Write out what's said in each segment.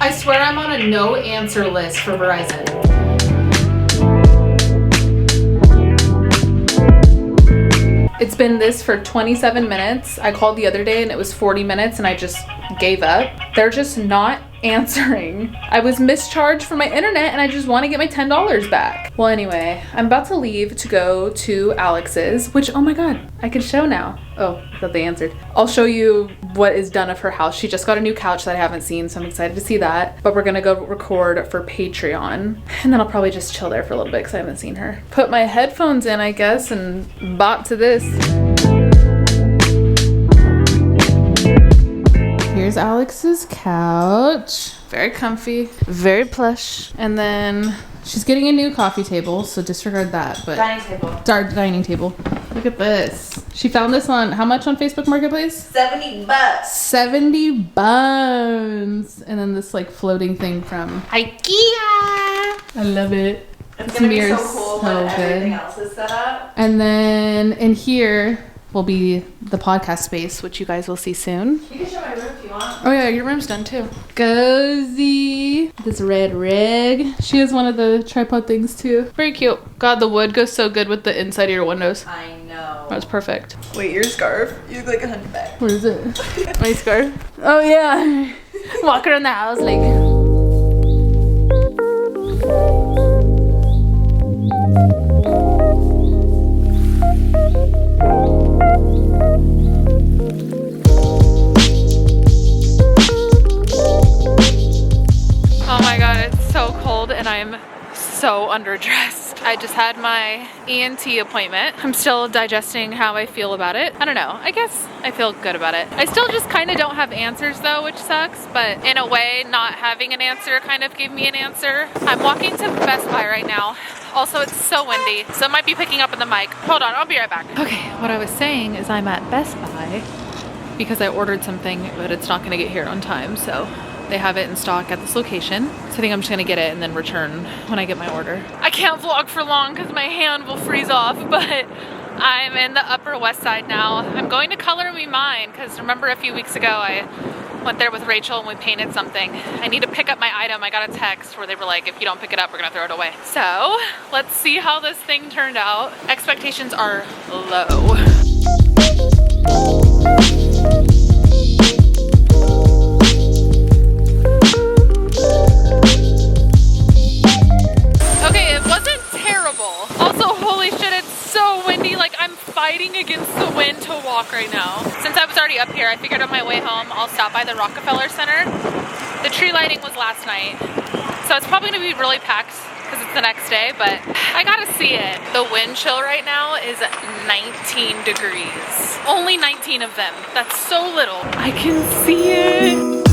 I swear I'm on a no answer list for Verizon. It's been this for 27 minutes. I called the other day and it was 40 minutes and I just gave up. They're just not answering. I was mischarged for my internet and I just want to get my $10 back. Well, anyway, I'm about to leave to go to Alex's, which, oh my God, I can show now. Oh, I thought they answered. I'll show you what is done of her house. She just got a new couch that I haven't seen, so I'm excited to see that. But we're gonna go record for Patreon. And then I'll probably just chill there for a little bit because I haven't seen her. Put my headphones in, I guess, and bop to this. Here's Alex's couch. Very comfy, very plush. And then she's getting a new coffee table, so disregard that. But Dining table. Dining table. Look at this. She found this on, how much on Facebook Marketplace? $70. 70 bucks. And then this like floating thing from IKEA. I love it. It's gonna be so cool when everything else is set up. And then in here will be the podcast space, which you guys will see soon. You can show my room if you want. Oh yeah, your room's done too. Cozy. This red rig. She has one of the tripod things too. Very cute. God, the wood goes so good with the inside of your windows. I know. That's perfect. Wait, your scarf? You look like a hunchback. Where is it? My scarf? Oh yeah. Walk around the house like... Oh my God, it's so cold and I'm so underdressed. I just had my ENT appointment. I'm still digesting how I feel about it. I don't know, I guess I feel good about it. I still just kind of don't have answers though, which sucks, but in a way, not having an answer kind of gave me an answer. I'm walking to Best Buy right now. Also, it's so windy, so it might be picking up in the mic. Hold on, I'll be right back. Okay, what I was saying is I'm at Best Buy because I ordered something, but it's not gonna get here on time, so they have it in stock at this location. So I think I'm just gonna get it and then return when I get my order. I can't vlog for long because my hand will freeze off, but I'm in the Upper West Side now. I'm going to Color Me Mine because remember a few weeks ago I went there with Rachel and we painted something. I need to pick up my item. I got a text where they were like, if you don't pick it up, we're gonna throw it away. So let's see how this thing turned out. Expectations are low. Okay, it wasn't terrible. Also, holy shit, it's so windy. Like, I'm fighting against the wind to walk right now. Since I was already up here, I figured on my way home, I'll stop by the Rockefeller Center. The tree lighting was last night, so it's probably gonna be really packed because it's the next day, but I gotta see it. The wind chill right now is 19 degrees. Only 19 of them. That's so little. I can see it.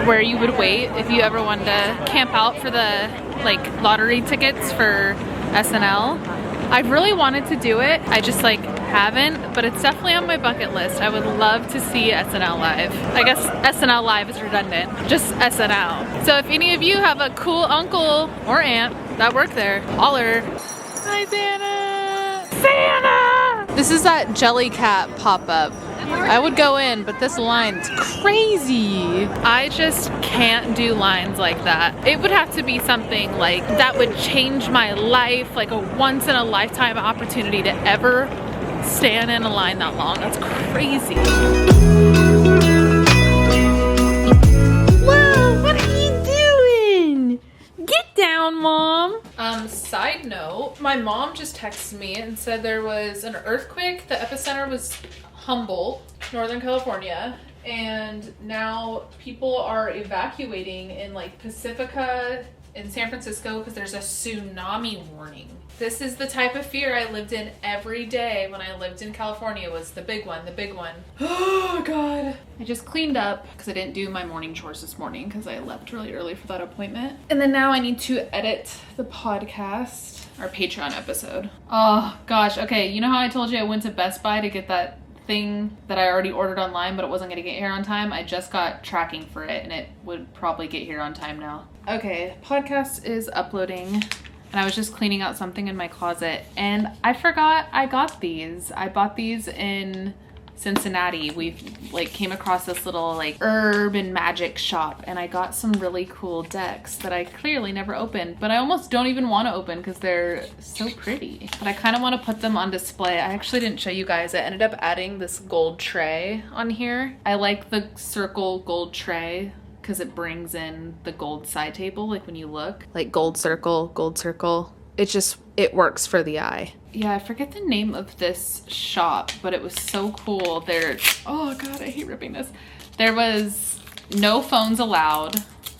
Where you would wait if you ever wanted to camp out for the like lottery tickets for SNL. I've really wanted to do it. I just like haven't, but it's definitely on my bucket list. I would love to see SNL live. I guess SNL live is redundant, just SNL. So if any of you have a cool uncle or aunt that work there, holler. Hi Santa! Santa! This is that Jellycat pop-up. I would go in, but this line's crazy. I just can't do lines like that. It would have to be something like that would change my life, like a once in a lifetime opportunity to ever stand in a line that long. That's crazy. Whoa, what are you doing? Get down, Mom. Side note, my mom just texted me and said there was an earthquake. The epicenter was Humboldt, Northern California, and now people are evacuating in like Pacifica in San Francisco because there's a tsunami warning. This is the type of fear I lived in every day when I lived in California, was the big one, the big one. Oh God. I just cleaned up because I didn't do my morning chores this morning because I left really early for that appointment. And then now I need to edit the podcast, our Patreon episode. Oh gosh, okay, you know how I told you I went to Best Buy to get that thing that I already ordered online but it wasn't gonna get here on time? I just got tracking for it and it would probably get here on time now. Okay, podcast is uploading. And I was just cleaning out something in my closet and I forgot I got these. I bought these in Cincinnati. We've came across this little herb and magic shop and I got some really cool decks that I clearly never opened, but I almost don't even want to open because they're so pretty. But I kind of want to put them on display. I actually didn't show you guys. I ended up adding this gold tray on here. I like the circle gold tray because it brings in the gold side table, like when you look, like gold circle, it works for the eye. Yeah, I forget the name of this shop, but it was so cool. Oh God, I hate ripping this. There was no phones allowed,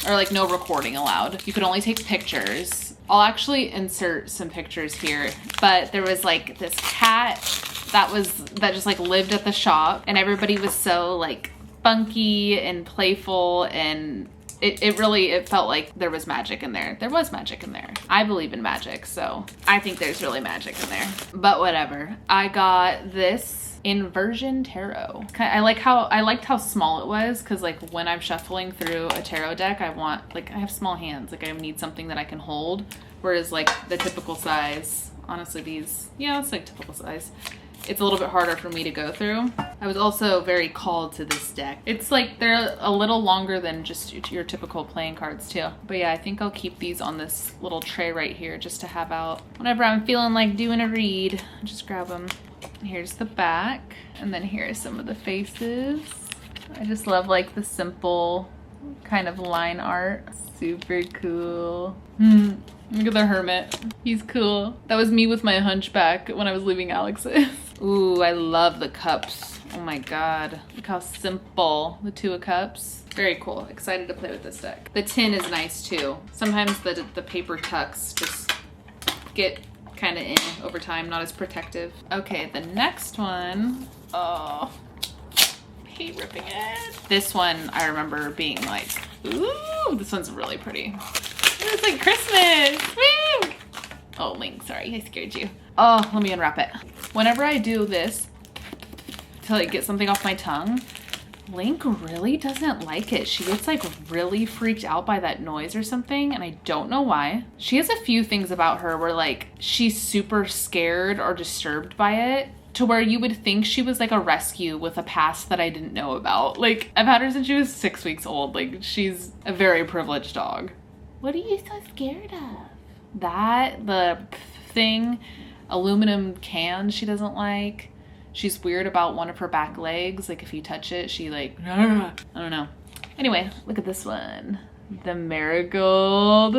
or no recording allowed. You could only take pictures. I'll actually insert some pictures here, but there was this cat that just lived at the shop and everybody was so funky and playful, and it felt like there was magic in there. There was magic in there. I believe in magic, so I think there's really magic in there. But whatever. I got this inversion tarot. I liked how small it was because when I'm shuffling through a tarot deck, I have small hands. I need something that I can hold. Whereas the typical size, honestly these, yeah, it's typical size. It's a little bit harder for me to go through. I was also very called to this deck. It's they're a little longer than just your typical playing cards too. But yeah, I think I'll keep these on this little tray right here just to have out whenever I'm feeling like doing a read. Just grab them. Here's the back, and then here's some of the faces. I just love the simple kind of line art. Super cool. Look at the hermit. He's cool. That was me with my hunchback when I was leaving Alex's. Ooh, I love the cups. Oh my God. Look how simple. The Two of Cups. Very cool. Excited to play with this deck. The tin is nice too. Sometimes the paper tucks just get kind of in over time, not as protective. Okay, the next one. Oh, I hate ripping it. This one I remember being ooh, this one's really pretty. It's like Christmas. Woo! Oh, Link, sorry, I scared you. Oh, let me unwrap it. Whenever I do this to get something off my tongue, Link really doesn't like it. She gets really freaked out by that noise or something, and I don't know why. She has a few things about her where she's super scared or disturbed by it, to where you would think she was a rescue with a past that I didn't know about. I've had her since she was 6 weeks old. She's a very privileged dog. What are you so scared of? The thing, aluminum cans she doesn't like. She's weird about one of her back legs. If you touch it, she I don't know. Anyway, look at this one. The marigold.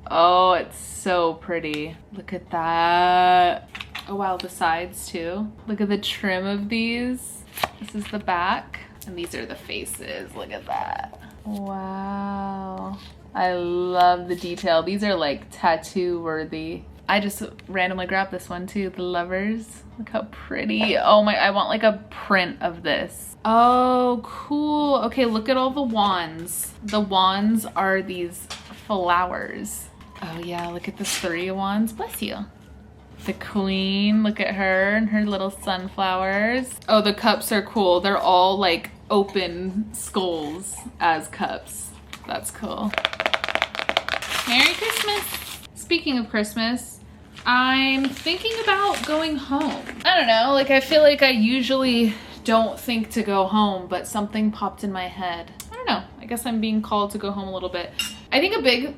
Oh, it's so pretty. Look at that. Oh wow, the sides too. Look at the trim of these. This is the back, and these are the faces. Look at that. Wow. I love the detail. These are tattoo worthy. I just randomly grabbed this one too, the lovers. Look how pretty. Oh my, I want a print of this. Oh, cool. Okay, look at all the wands. The wands are these flowers. Oh yeah, look at the 3 of wands. Bless you. The queen, look at her and her little sunflowers. Oh, the cups are cool. They're all open skulls as cups. That's cool. Merry Christmas. Speaking of Christmas, I'm thinking about going home. I don't know, I feel I usually don't think to go home, but something popped in my head. I don't know, I guess I'm being called to go home a little bit. I think a big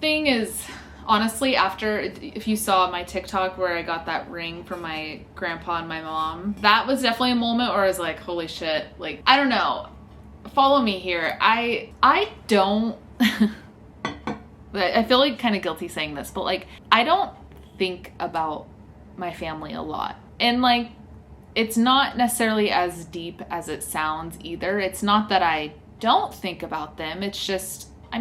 thing is, honestly, if you saw my TikTok where I got that ring from my grandpa and my mom, that was definitely a moment where I was holy shit. I don't know. Follow me here. I don't, I feel kind of guilty saying this, but I don't think about my family a lot. And it's not necessarily as deep as it sounds either. It's not that I don't think about them. It's just, I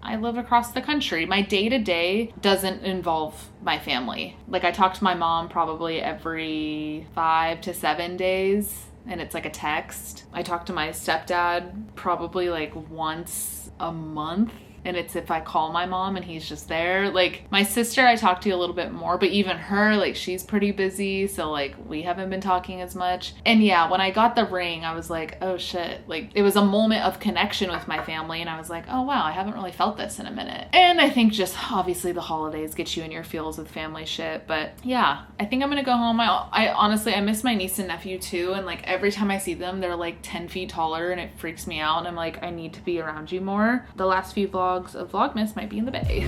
I live across the country. My day-to-day doesn't involve my family. Like, I talk to my mom probably every 5 to 7 days, and it's like a text. I talk to my stepdad probably like once a month, and it's if I call my mom and he's just there. Like, my sister I talk to a little bit more, but even her, like, she's pretty busy, so like we haven't been talking as much. And yeah, when I got the ring, I was like, oh shit, like it was a moment of connection with my family, and I was like, oh wow, I haven't really felt this in a minute. And I think just obviously the holidays get you in your feels with family shit, but yeah, I think I'm gonna go home. I honestly, I miss my niece and nephew too, and like every time I see them, they're like 10 feet taller, and it freaks me out, and I'm like, I need to be around you more. The last few vlogs of Vlogmas might be in the bay.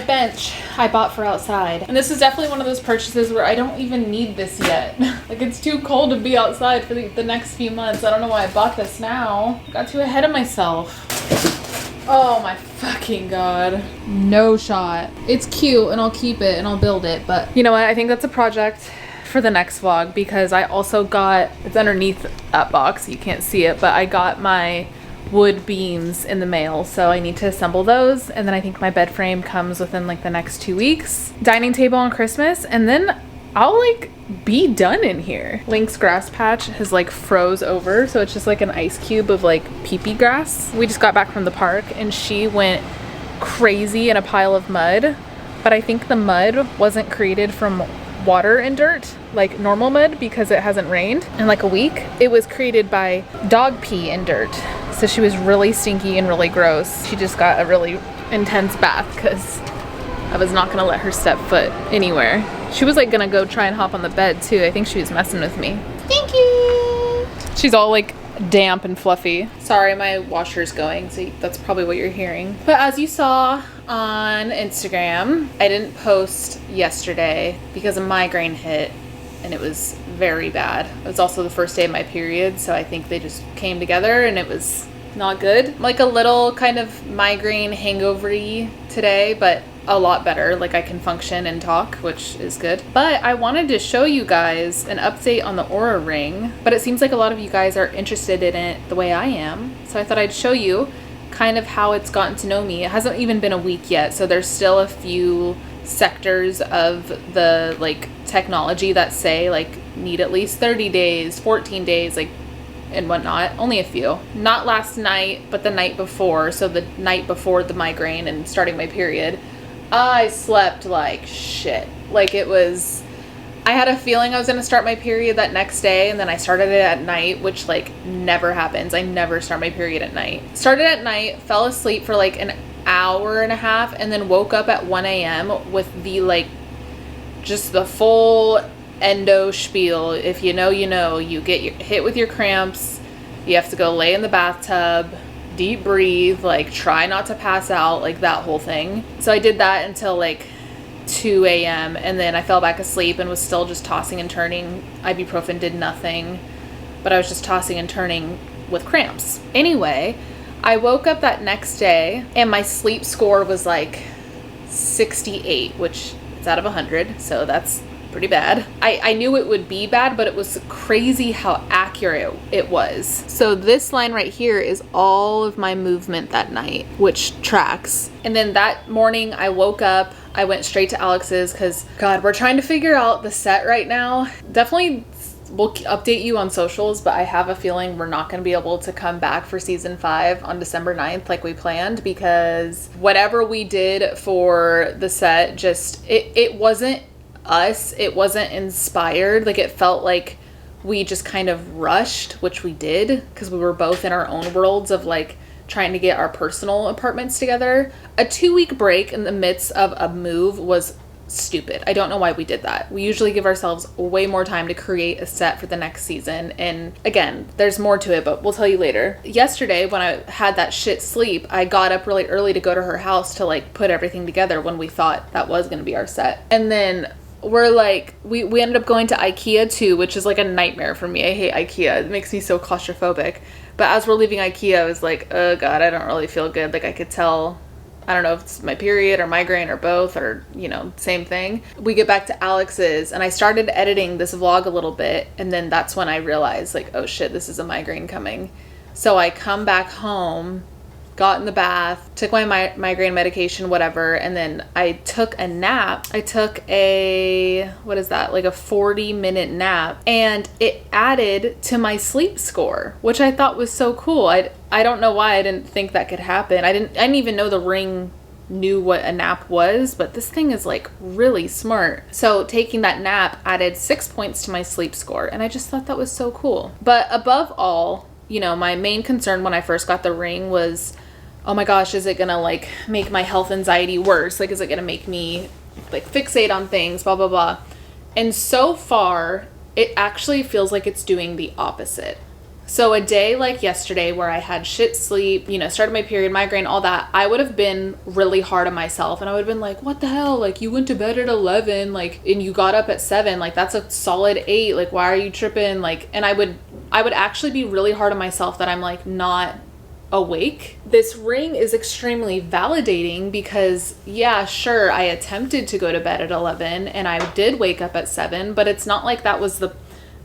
Bench I bought for outside, and this is definitely one of those purchases where I don't even need this yet. Like, it's too cold to be outside for the next few months. I don't know why I bought this now. Got too ahead of myself. Oh my fucking god. No shot. It's cute and I'll keep it and I'll build it, but you know what? I think that's a project for the next vlog, because I also got, it's underneath that box, you can't see it, but I got my wood beams in the mail, so I need to assemble those, and then I think my bed frame comes within like the next 2 weeks. Dining table on Christmas, and then I'll like be done in here. Link's grass patch has like froze over, so it's just like an ice cube of like pee-pee grass. We just got back from the park and she went crazy in a pile of mud, but I think the mud wasn't created from water and dirt like normal mud because it hasn't rained in like a week. It was created by dog pee and dirt. So she was really stinky and really gross. She just got a really intense bath because I was not gonna let her step foot anywhere. She was like gonna go try and hop on the bed too. I think she was messing with me. Stinky! She's all like damp and fluffy. Sorry, my washer's going, so that's probably what you're hearing. But as you saw on Instagram, I didn't post yesterday because a migraine hit and it was very bad. It was also the first day of my period, so I think they just came together and it was not good. Like a little kind of migraine hangover-y today, but a lot better. Like I can function and talk, which is good. But I wanted to show you guys an update on the Oura ring, but it seems like a lot of you guys are interested in it the way I am. So I thought I'd show you kind of how it's gotten to know me. It hasn't even been a week yet, so there's still a few sectors of the like technology that say like need at least 30 days, 14 days, like and whatnot. Only a few. Not last night, but the night before. So the night before the migraine and starting my period, I slept like shit. Like it was, I had a feeling I was gonna start my period that next day, and then I started it at night, which like never happens. I never start my period at night. Started at night, fell asleep for like an hour and a half, and then woke up at 1 a.m. with the like, just the full endo spiel. If you know, you know. You get hit with your cramps, you have to go lay in the bathtub, deep breathe, like try not to pass out, like that whole thing. So I did that until like 2 a.m. and then I fell back asleep and was still just tossing and turning. Ibuprofen did nothing, but I was just tossing and turning with cramps. Anyway, I woke up that next day and my sleep score was like 68, which is out of 100, so that's pretty bad. I knew it would be bad, but it was crazy how accurate it was. So this line right here is all of my movement that night, which tracks. And then that morning I woke up, I went straight to Alex's because, God, we're trying to figure out the set right now. Definitely we'll update you on socials, but I have a feeling we're not going to be able to come back for season 5 on December 9th like we planned, because whatever we did for the set, just, it wasn't us. It wasn't inspired. Like it felt like we just kind of rushed, which we did because we were both in our own worlds of like trying to get our personal apartments together. A 2-week break in the midst of a move was stupid. I don't know why we did that. We usually give ourselves way more time to create a set for the next season. And again, there's more to it, but we'll tell you later. Yesterday, when I had that shit sleep, I got up really early to go to her house to like put everything together when we thought that was going to be our set. And then we're like, we ended up going to IKEA too, which is like a nightmare for me. I hate IKEA. It makes me so claustrophobic. But as we're leaving IKEA, I was like, oh God, I don't really feel good. Like I could tell, I don't know if it's my period or migraine or both or, you know, same thing. We get back to Alex's and I started editing this vlog a little bit. And then that's when I realized like, oh shit, this is a migraine coming. So I come back home, got in the bath, took my migraine medication, whatever. And then I took a nap. I took a, what is that? Like a 40-minute nap. And it added to my sleep score, which I thought was so cool. I don't know why I didn't think that could happen. I didn't even know the ring knew what a nap was, but this thing is like really smart. So taking that nap added 6 points to my sleep score. And I just thought that was so cool. But above all, you know, my main concern when I first got the ring was, oh my gosh, is it gonna like make my health anxiety worse? Like, is it gonna make me like fixate on things, blah, blah, blah. And so far, it actually feels like it's doing the opposite. So a day like yesterday where I had shit sleep, you know, started my period, migraine, all that, I would have been really hard on myself. And I would have been like, what the hell? Like, you went to bed at 11, like, and you got up at 7. Like, that's a solid 8. Like, why are you tripping? Like, and I would actually be really hard on myself that I'm like not awake. This ring is extremely validating because, yeah, sure, I attempted to go to bed at 11 and I did wake up at 7, but it's not like that was the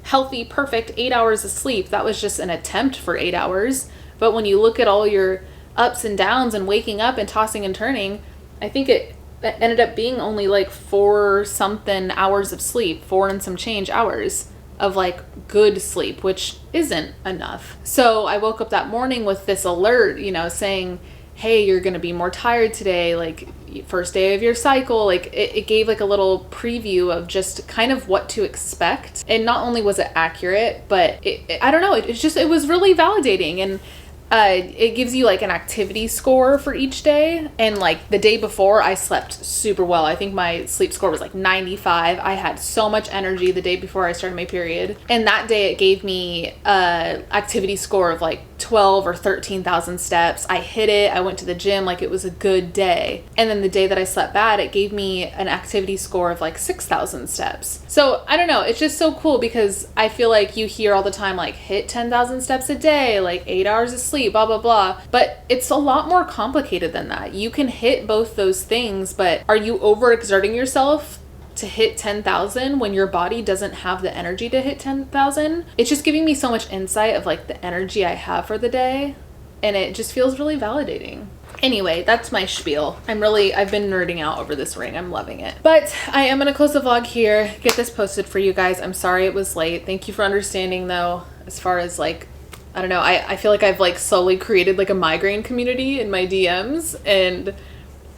healthy, perfect 8 hours of sleep. That was just an attempt for 8 hours. But when you look at all your ups and downs and waking up and tossing and turning, I think it ended up being only like 4 something hours of sleep, 4 and some change hours of like good sleep, which isn't enough. So I woke up that morning with this alert, you know, saying, hey, you're going to be more tired today. Like, first day of your cycle. Like it gave like a little preview of just kind of what to expect. And not only was it accurate, but I don't know, it was really validating. And it gives you like an activity score for each day. And like the day before I slept super well. I think my sleep score was like 95. I had so much energy the day before I started my period. And that day it gave me a activity score of like 12 or 13,000 steps. I hit it. I went to the gym. Like it was a good day. And then the day that I slept bad, it gave me an activity score of like 6,000 steps. So I don't know. It's just so cool because I feel like you hear all the time, like hit 10,000 steps a day, like 8 hours of sleep, blah, blah, blah. But it's a lot more complicated than that. You can hit both those things, but are you overexerting yourself to hit 10,000 when your body doesn't have the energy to hit 10,000? It's just giving me so much insight of like the energy I have for the day, and it just feels really validating. Anyway, that's my spiel. I've been nerding out over this ring. I'm loving it. But I am gonna close the vlog here, get this posted for you guys. I'm sorry it was late. Thank you for understanding though, as far as like, I don't know, I feel like I've like slowly created like a migraine community in my DMs, and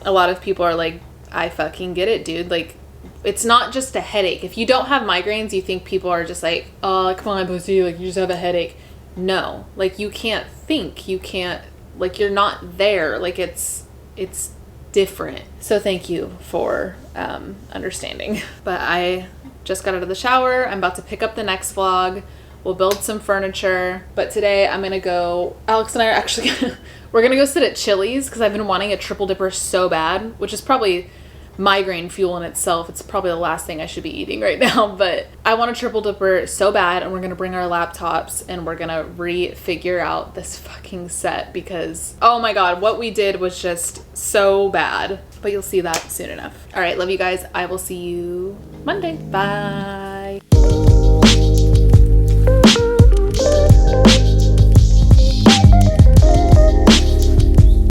a lot of people are like, I fucking get it, dude. Like, it's not just a headache. If you don't have migraines, you think people are just like, oh, come on, pussy, like you just have a headache. No, like you can't think, you can't, like you're not there. Like it's different. So thank you for understanding. But I just got out of the shower. I'm about to pick up the next vlog. We'll build some furniture. But today I'm gonna go, Alex and I are actually we're gonna go sit at Chili's because I've been wanting a triple dipper so bad, which is probably migraine fuel in itself. It's probably the last thing I should be eating right now, but I want a triple dipper so bad, and we're gonna bring our laptops and we're gonna refigure out this fucking set because, oh my god, what we did was just so bad. But you'll see that soon enough. All right, love you guys. I will see you Monday. Bye.